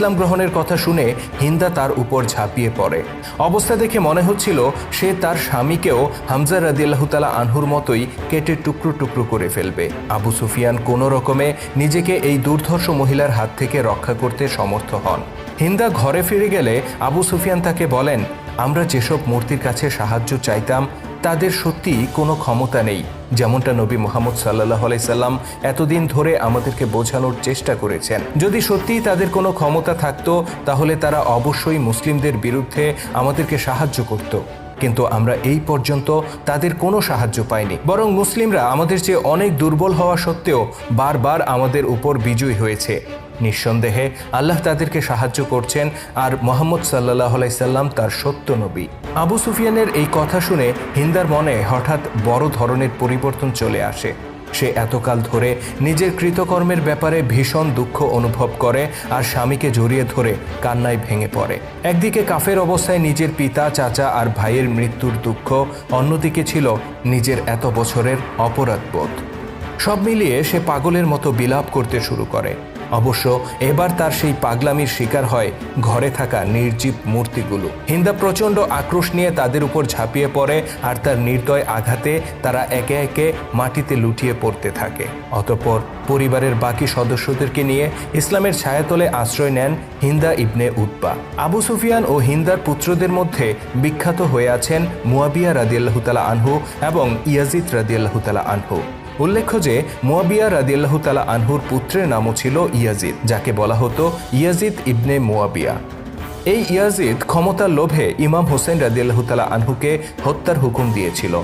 ইসলাম গ্রহণের কথা শুনে হিন্দা তার উপর ঝাঁপিয়ে পড়ে। অবস্থা দেখে মনে হচ্ছিল সে তার স্বামীকেও হামজা রাদিয়াল্লাহু তাআলা আনহুর মতোই কেটে টুকরো টুকরো করে ফেলবে। আবু সুফিয়ান কোনো রকমে নিজেকে এই দুর্ধর্ষ মহিলার হাত থেকে রক্ষা করতে সমর্থ হন। হিন্দা ঘরে ফিরে গেলে আবু সুফিয়ান তাকে বলেন, আমরা যেসব মূর্তির কাছে সাহায্য চাইতাম তাদের সত্যিই কোনো ক্ষমতা নেই, যেমনটা নবী মুহাম্মদ সাল্লাল্লাহু আলাইহি সাল্লাম এতদিন ধরে আমাদেরকে বোঝানোর চেষ্টা করেছেন। যদি সত্যিই তাদের কোনো ক্ষমতা থাকতো তাহলে তারা অবশ্যই মুসলিমদের বিরুদ্ধে আমাদেরকে সাহায্য করত, কিন্তু আমরা এই পর্যন্ত তাদের কোনো সাহায্য পাইনি। বরং মুসলিমরা আমাদের চেয়ে অনেক দুর্বল হওয়া সত্ত্বেও বারবার আমাদের উপর বিজয়ী হয়েছে। নিঃসন্দেহে আল্লাহ তাদেরকে সাহায্য করছেন, আর মুহাম্মদ সাল্লাল্লাহু আলাইহি সাল্লাম তার সত্য নবী। আবু সুফিয়ানের এই কথা শুনে হিন্দার মনে হঠাৎ বড় ধরনের পরিবর্তন চলে আসে। সে এতকাল ধরে নিজের কৃতকর্মের ব্যাপারে ভীষণ দুঃখ অনুভব করে আর স্বামীকে জড়িয়ে ধরে কান্নায় ভেঙে পড়ে। একদিকে কাফের অবস্থায় নিজের পিতা, চাচা আর ভাইয়ের মৃত্যুর দুঃখ, অন্যদিকে ছিল নিজের এত বছরের অপরাধবোধ। সব মিলিয়ে সে পাগলের মতো বিলাপ করতে শুরু করে। অবশ্য এবার তার সেই পাগলামির শিকার হয় ঘরে থাকা নির্জীব মূর্তিগুলো। হিন্দা প্রচণ্ড আক্রোশ নিয়ে তাদের উপর ঝাঁপিয়ে পড়ে আর তার নির্দয় আঘাতে তারা একে একে মাটিতে লুটিয়ে পড়তে থাকে। অতঃপর পরিবারের বাকি সদস্যদেরকে নিয়ে ইসলামের ছায়াতলে আশ্রয় নেন হিন্দা ইবনে উতবা। আবু সুফিয়ান ও হিন্দার পুত্রদের মধ্যে বিখ্যাত হয়ে আছেন মুয়াবিয়া রাদিয়াল্লাহু তাআলা আনহু এবং ইয়াজিদ রাদিয়াল্লাহু তাআলা আনহু। উল্লেখ্য যে মুয়াবিয়া রাদিয়াল্লাহু তাআলা আনহুর পুত্রের নামও ছিল ইয়াজিদ, যাকে বলা হতো ইয়াজিদ ইবনে মুয়াবিয়া। এই ইয়াজিদ ক্ষমতার লোভে ইমাম হোসেন রাদিয়াল্লাহু তাআলা আনহুকে হত্যার হুকুম দিয়েছিল।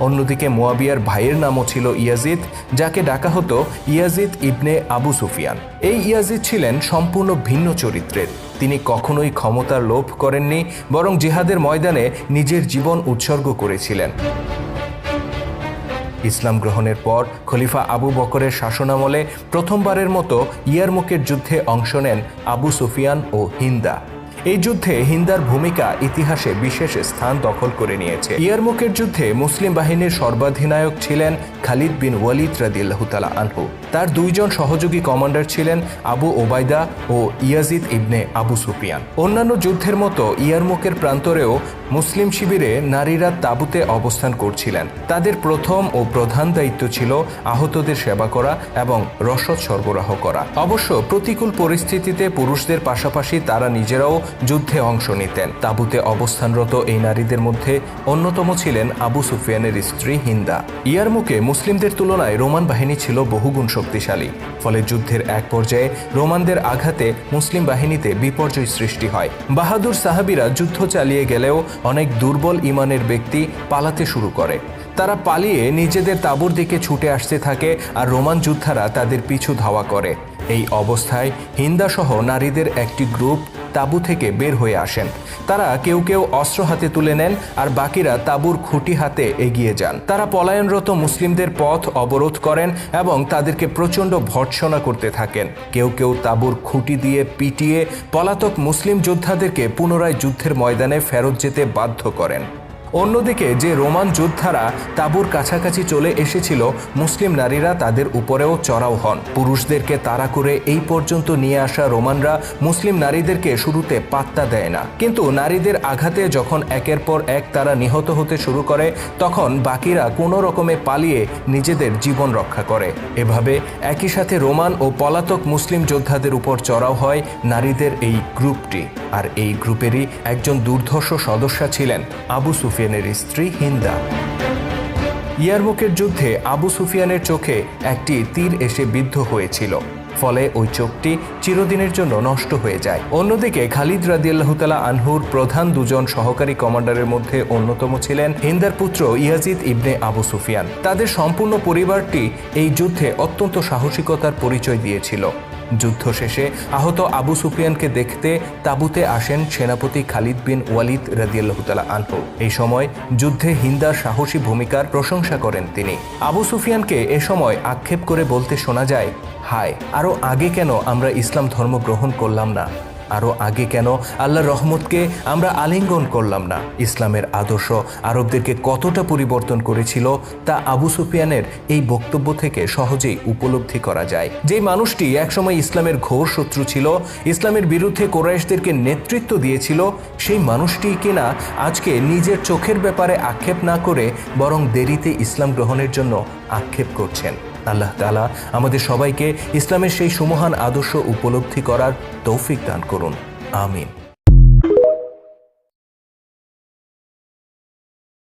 অন্যদিকে মুয়াবিয়ার ভাইয়ের নামও ছিল ইয়াজিদ, যাকে ডাকা হতো ইয়াজিদ ইবনে আবু সুফিয়ান। এই ইয়াজিদ ছিলেন সম্পূর্ণ ভিন্ন চরিত্রের। তিনি কখনোই ক্ষমতার লোভ করেননি, বরং জিহাদের ময়দানে নিজের জীবন উৎসর্গ করেছিলেন। ইসলাম গ্রহণের পর খলিফা আবু বকরের শাসনামলে প্রথমবারের মতো ইয়ারমুকের যুদ্ধে অংশ নেন আবু সুফিয়ান ও হিন্দা। এই যুদ্ধে হিন্দার ভূমিকা ইতিহাসে বিশেষ স্থান দখল করে নিয়েছে। ইয়ারমুকের যুদ্ধে মুসলিম বাহিনীর সর্বাধিনায়ক ছিলেন খালিদ বিন ওয়ালিদ রাদিয়াল্লাহু তাআলা আনহু। তার দুইজন সহযোগী কমান্ডার ছিলেন আবু ওবায়দা ও ইয়াজিদ ইবনে আবু সুফিয়ান। অন্যান্য যুদ্ধের মতো ইয়ারমুকের প্রান্তরেও মুসলিম শিবিরে নারীরা তাঁবুতে অবস্থান করছিলেন। তাদের প্রথম ও প্রধান দায়িত্ব ছিল আহতদের সেবা করা এবং রসদ সরবরাহ করা। অবশ্য প্রতিকূল পরিস্থিতিতে পুরুষদের পাশাপাশি তারা নিজেরাও যুদ্ধে অংশ নিতেন। তাঁবুতে অবস্থানরত এই নারীদের মধ্যে অন্যতম ছিলেন আবু সুফিয়ানের স্ত্রী হিন্দা। ইয়ারমুকে মুসলিমদের তুলনায় রোমান বাহিনী ছিল বহুগুণ শক্তিশালী। ফলে যুদ্ধের এক পর্যায়ে রোমানদের আঘাতে মুসলিম বাহিনীতে বিপর্যয় সৃষ্টি হয়। বাহাদুর সাহাবীরা যুদ্ধ চালিয়ে গেলেও অনেক দুর্বল ঈমানের ব্যক্তি পালাতে শুরু করে। তারা পালিয়ে নিজেদের তাঁবুর দিকে ছুটে আসতে থাকে আর রোমান যোদ্ধারা তাদের পিছু ধাওয়া করে। এই অবস্থায় হিন্দাসহ নারীদের একটি গ্রুপ তাঁবু থেকে বের হয়ে আসেন। তারা কেউ কেউ অস্ত্র হাতে তুলে নেন আর বাকিরা তাঁবুর খুঁটি হাতে এগিয়ে যান। তারা পলায়নরত মুসলিমদের পথ অবরোধ করেন এবং তাদেরকে প্রচণ্ড ভর্ৎসনা করতে থাকেন। কেউ কেউ তাঁবুর খুঁটি দিয়ে পিটিয়ে পলাতক মুসলিম যোদ্ধাদেরকে পুনরায় যুদ্ধের ময়দানে ফেরত যেতে বাধ্য করেন। অন্যদিকে যে রোমান যোদ্ধারা তাঁবুর কাছাকাছি চলে এসেছিল, মুসলিম নারীরা তাদের উপরেও চড়াও হন। পুরুষদেরকে তাড়া করে এই পর্যন্ত নিয়ে আসা রোমানরা মুসলিম নারীদেরকে শুরুতে পাত্তা দেয় না, কিন্তু নারীদের আঘাতে যখন একের পর এক তারা নিহত হতে শুরু করে, তখন বাকিরা কোনো রকমে পালিয়ে নিজেদের জীবন রক্ষা করে। এভাবে একই সাথে রোমান ও পলাতক মুসলিম যোদ্ধাদের উপর চড়াও হয় নারীদের এই গ্রুপটি। আর এই গ্রুপেরই একজন দুর্ধর্ষ সদস্যা ছিলেন আবু সুফিয়ানের স্ত্রী হিন্দা। ইয়ারমুকের যুদ্ধে আবু সুফিয়ানের চোখে একটি তীর এসে বিদ্ধ হয়েছিল, ফলে ওই চোখটি চিরদিনের জন্য নষ্ট হয়ে যায়। অন্যদিকে খালিদ রাদিয়াল্লাহু তাআলা আনহুর প্রধান দুজন সহকারী কমান্ডারের মধ্যে অন্যতম ছিলেন হিন্দার পুত্র ইয়াজিদ ইবনে আবু সুফিয়ান। তাদের সম্পূর্ণ পরিবারটি এই যুদ্ধে অত্যন্ত সাহসিকতার পরিচয় দিয়েছিল। যুদ্ধ শেষে আহত আবু সুফিয়ানকে দেখতে তাঁবুতে আসেন সেনাপতি খালিদ বিন ওয়ালিদ রাদিয়াল্লাহু তাআলা আনহু। এই সময় যুদ্ধে হিন্দার সাহসী ভূমিকার প্রশংসা করেন তিনি। আবু সুফিয়ানকে এ সময় আক্ষেপ করে বলতে শোনা যায়, হায়, আরও আগে কেন আমরা ইসলাম ধর্ম গ্রহণ করলাম না? আরও আগে কেন আল্লাহর রহমতকে আমরা আলিঙ্গন করলাম না? ইসলামের আদর্শ আরবদেরকে কতটা পরিবর্তন করেছিল তা আবু সুফিয়ানের এই বক্তব্য থেকে সহজেই উপলব্ধি করা যায়। যে মানুষটি একসময় ইসলামের ঘোর শত্রু ছিল, ইসলামের বিরুদ্ধে কুরাইশদেরকে নেতৃত্ব দিয়েছিল, সেই মানুষটি কিনা আজকে নিজের চোখের ব্যাপারে আক্ষেপ না করে বরং দেরিতে ইসলাম গ্রহণের জন্য আক্ষেপ করছেন। আল্লাহ তাআলা আমাদের সবাইকে ইসলামের সেই সুমহান আদর্শ উপলব্ধি করার তৌফিক দান করুন। আমিন।